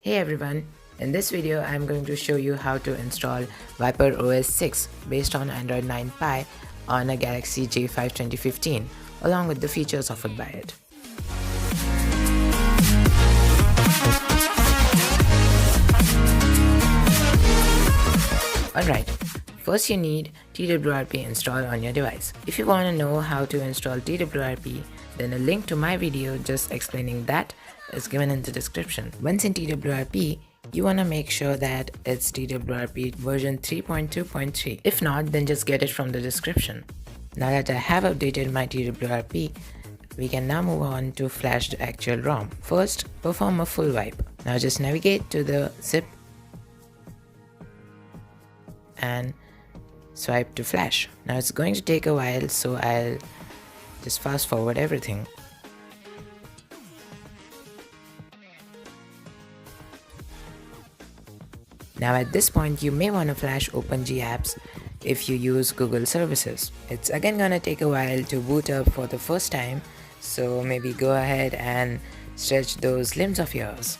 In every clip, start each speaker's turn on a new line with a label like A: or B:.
A: Hey everyone, in this video I am going to show you how to install Viper OS 6 based on Android 9 Pie on a Galaxy J5 2015 along with the features offered by it. Alright, first you need TWRP installed on your device. If you want to know how to install TWRP, then a link to my video just explaining that is given in the description. Once in TWRP, you want to make sure that it's TWRP version 3.2.3. If not, then just get it from the description. Now that I have updated my TWRP, we can now move on to flash the actual ROM. First, perform a full wipe. Now just navigate to the zip and swipe to flash. Now it's going to take a while, so I'll just fast forward everything. Now at this point you may want to flash OpenG apps if you use Google services. It's again gonna take a while to boot up for the first time, so maybe go ahead and stretch those limbs of yours.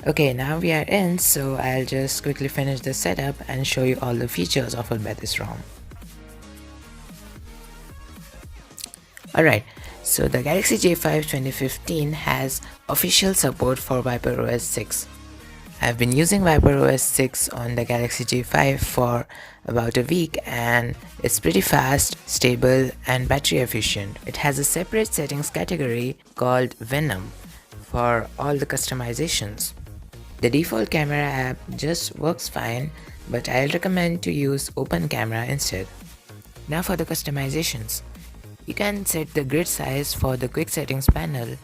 A: Okay, now we are in, so I'll just quickly finish the setup and show you all the features offered by this ROM. Alright, so the Galaxy J5 2015 has official support for Viper OS 6. I've been using Viper OS 6 on the Galaxy J5 for about a week and it's pretty fast, stable and battery efficient. It has a separate settings category called Venom for all the customizations. The default camera app just works fine, but I'll recommend to use Open Camera instead. Now for the customizations. You can set the grid size for the quick settings panel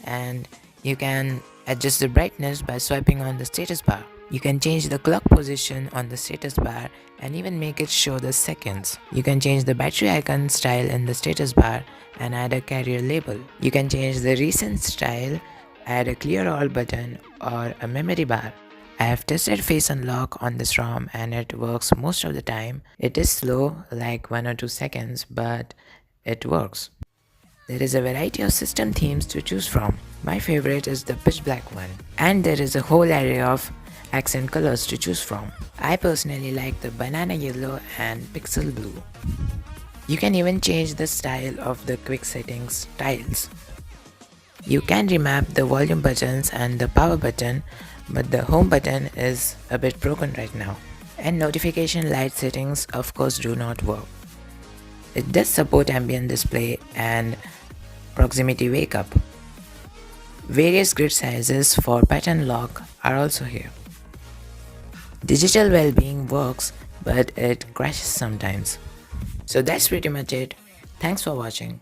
A: and you can adjust the brightness by swiping on the status bar. You can change the clock position on the status bar and even make it show the seconds. You can change the battery icon style in the status bar and add a carrier label. You can change the recent style, add a clear all button or a memory bar. I have tested face unlock on this ROM and it works most of the time. It is slow, like 1 or 2 seconds, but it works. There is a variety of system themes to choose from. My favorite is the pitch black one, and there is a whole array of accent colors to choose from. I personally like the banana yellow and pixel blue. You can even change the style of the quick settings tiles. You can remap the volume buttons and the power button, but the home button is a bit broken right now. And notification light settings of course do not work. It does support ambient display and proximity wake up. Various grid sizes for pattern lock are also here. Digital well-being works, but it crashes sometimes. So that's pretty much it. Thanks for watching.